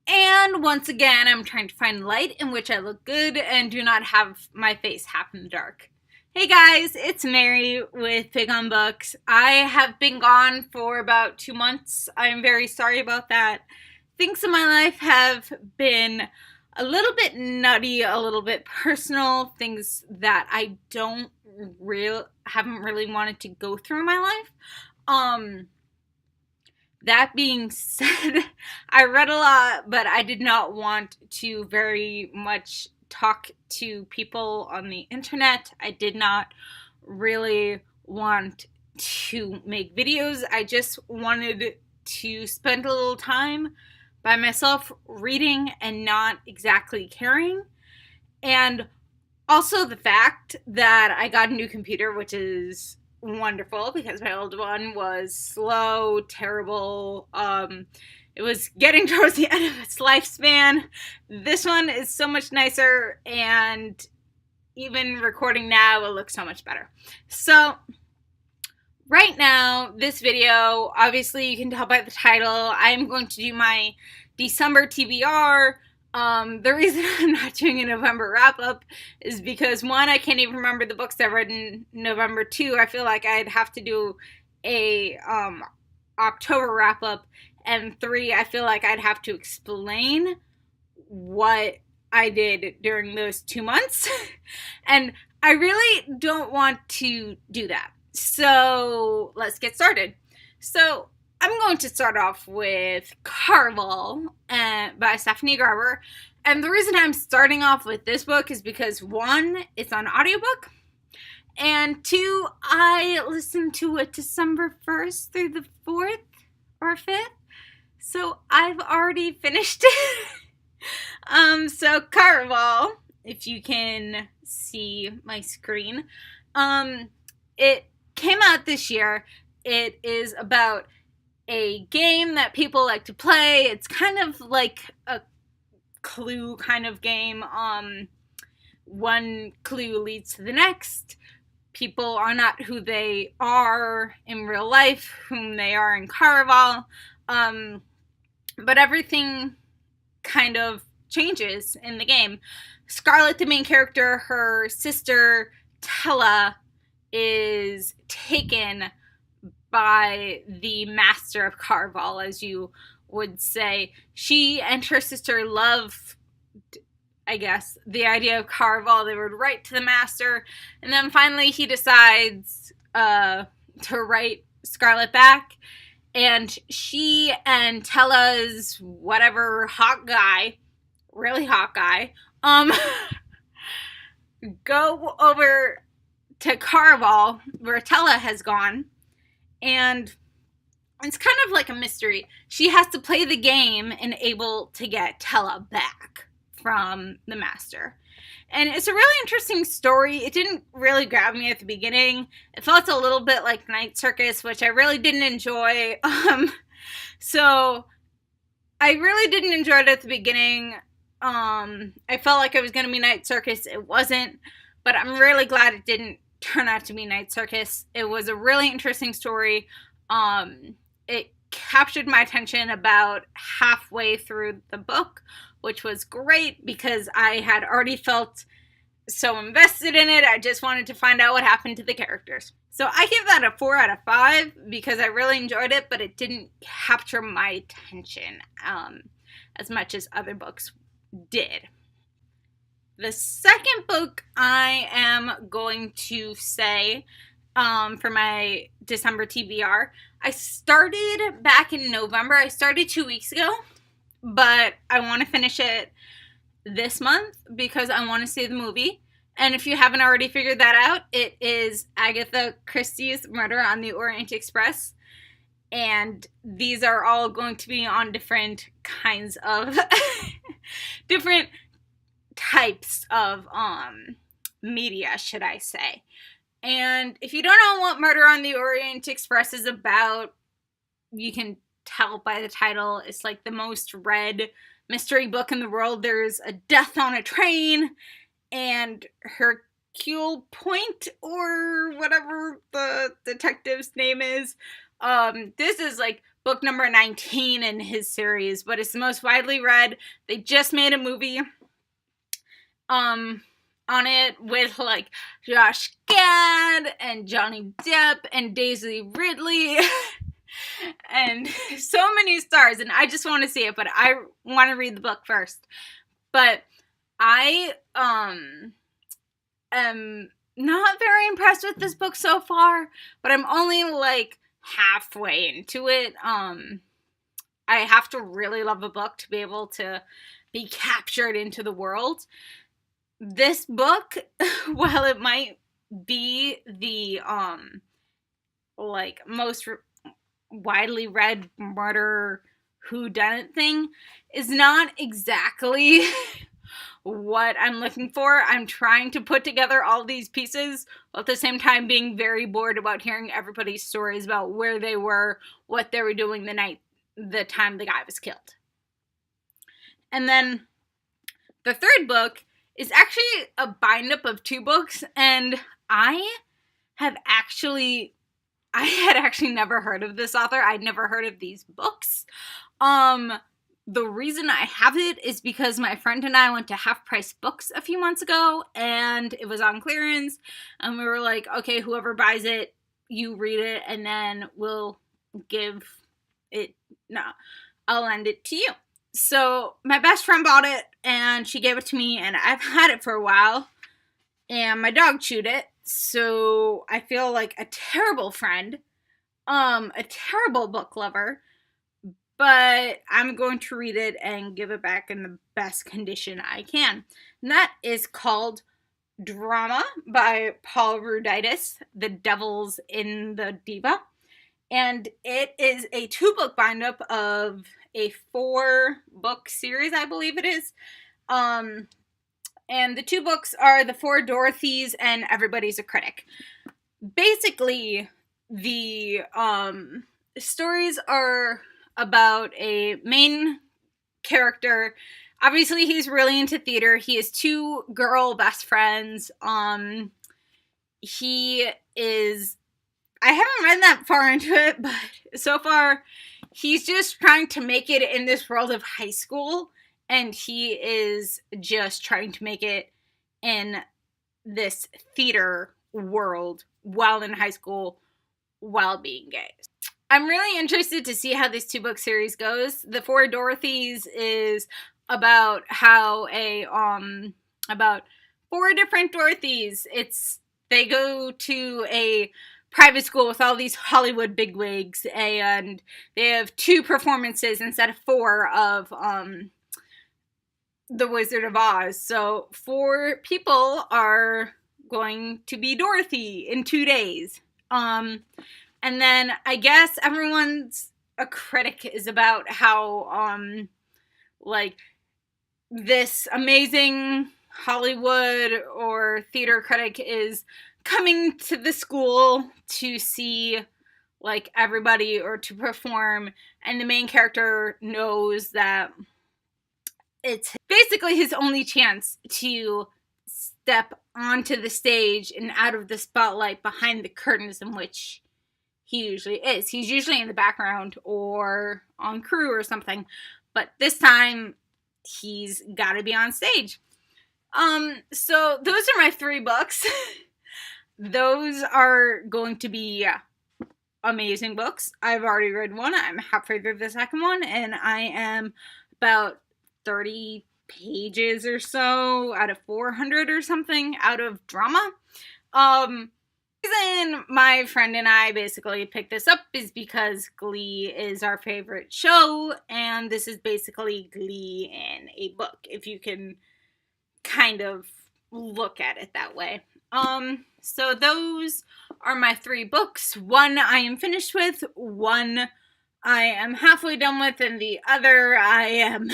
And once again, I'm trying to find light in which I look good and do not have my face half in the dark. Hey guys, it's Mary with Pig on Books. I have been gone for about 2 months. I'm very sorry about that. Things in my life have been a little bit nutty, a little bit personal, things that I haven't really wanted to go through in my life. That being said, I read a lot, but I did not want to very much talk to people on the internet. I did not really want to make videos. I just wanted to spend a little time by myself reading and not exactly caring. And also the fact that I got a new computer, which is wonderful because my old one was slow, terrible. It was getting towards the end of its lifespan. This one is so much nicer, and even recording now, it looks so much better. So right now, this video, obviously you can tell by the title, I'm going to do my December TBR. The reason I'm not doing a November wrap-up is because, one, I can't even remember the books I read in November. Two, I feel like I'd have to do a October wrap-up. And three, I feel like I'd have to explain what I did during those 2 months. And I really don't want to do that. So let's get started. So I'm going to start off with Karvall by Stephanie Garber. And the reason I'm starting off with this book is because, one, it's on audiobook. And two, I listened to it December 1st through the 4th or 5th. So I've already finished it. So Karvall, if you can see my screen, it came out this year. It is about a game that people like to play. It's kind of like a clue kind of game. One clue leads to the next. People are not who they are in real life, whom they are in Karvall. But everything kind of changes in the game. Scarlett, the main character, her sister Tella, is taken by the master of Karvall, as you would say. She and her sister love, I guess, the idea of Karvall. They would write to the master, and then finally he decides to write Scarlett back, and she and Tella's whatever really hot guy, go over to Karvall, where Tella has gone, and it's kind of like a mystery. She has to play the game and able to get Tella back from the master. And it's a really interesting story. It didn't really grab me at the beginning. It felt a little bit like Night Circus, which I really didn't enjoy. So I really didn't enjoy it at the beginning. I felt like it was going to be Night Circus. It wasn't, but I'm really glad it didn't turn out to be Night Circus. It was a really interesting story. It captured my attention about halfway through the book, which was great because I had already felt so invested in it. I just wanted to find out what happened to the characters. So I give that a 4 out of 5 because I really enjoyed it, but it didn't capture my attention as much as other books did. The second book I am going to say for my December TBR, I started back in November. I started 2 weeks ago, but I want to finish it this month because I want to see the movie. And if you haven't already figured that out, it is Agatha Christie's Murder on the Orient Express. And these are all going to be on different kinds of different types of media, should I say. And if you don't know what Murder on the Orient Express is about, you can tell by the title. It's like the most read mystery book in the world. There's a death on a train, and Hercule Point, or whatever the detective's name is. This is like book number 19 in his series, but it's the most widely read. They just made a movie on it with like Josh Gad and Johnny Depp and Daisy Ridley and so many stars, and I just want to see it, but I want to read the book first. But I am not very impressed with this book so far, but I'm only like halfway into it. I have to really love a book to be able to be captured into the world. This book, while it might be the like most widely read murder whodunit thing, is not exactly what I'm looking for. I'm trying to put together all these pieces while at the same time being very bored about hearing everybody's stories about where they were, what they were doing the time the guy was killed. And then the third book is actually a bind-up of 2 books, and I had actually never heard of this author. I'd never heard of these books. The reason I have it is because my friend and I went to Half Price Books a few months ago, and it was on clearance, and we were like, okay, whoever buys it, you read it, and then we'll I'll lend it to you. So my best friend bought it, and she gave it to me, and I've had it for a while, and my dog chewed it, so I feel like a terrible friend, a terrible book lover, but I'm going to read it and give it back in the best condition I can. And that is called Drama by Paul Ruditis, The Devil's in the Diva. And it is a 2-book bind-up of a 4-book series, I believe it is. And the 2 books are The Four Dorothys and Everybody's a Critic. Basically, the stories are about a main character. Obviously, he's really into theater. He has 2 girl best friends. He is... I haven't read that far into it, but so far, he's just trying to make it in this world of high school, and he is just trying to make it in this theater world while in high school, while being gay. I'm really interested to see how this 2-book series goes. The Four Dorothys is about how about 4 different Dorothys. They go to a private school with all these Hollywood bigwigs, and they have 2 performances instead of 4 of The Wizard of Oz. So 4 people are going to be Dorothy in 2 days. And then I guess everyone's a critic is about how like this amazing Hollywood or theater critic is coming to the school to see like everybody or to perform, and the main character knows that it's basically his only chance to step onto the stage and out of the spotlight behind the curtains in which he usually is. He's usually in the background or on crew or something, but this time he's got to be on stage. So those are my 3 books. Those are going to be amazing books. I've already read one. I'm halfway through the second one, and I am about 30 pages or so out of 400 or something out of Drama. The reason my friend and I basically picked this up is because Glee is our favorite show, and this is basically Glee in a book, if you can kind of look at it that way. So those are my 3 books. One I am finished with, one I am halfway done with, and the other I am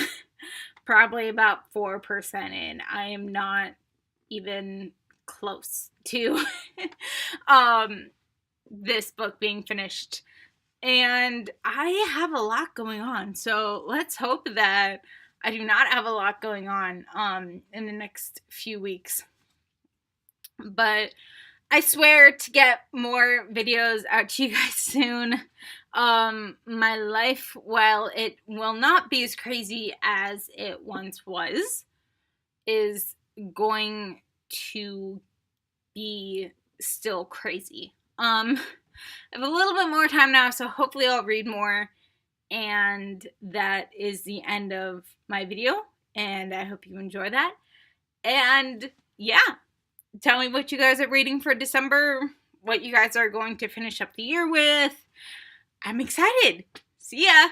probably about 4% in. I am not even close to this book being finished. And I have a lot going on, so let's hope that I do not have a lot going on in the next few weeks. But I swear to get more videos out to you guys soon. My life, while it will not be as crazy as it once was, is going to be still crazy. I have a little bit more time now, so hopefully I'll read more. And that is the end of my video, and I hope you enjoy that. And yeah, tell me what you guys are reading for December, what you guys are going to finish up the year with. I'm excited. See ya!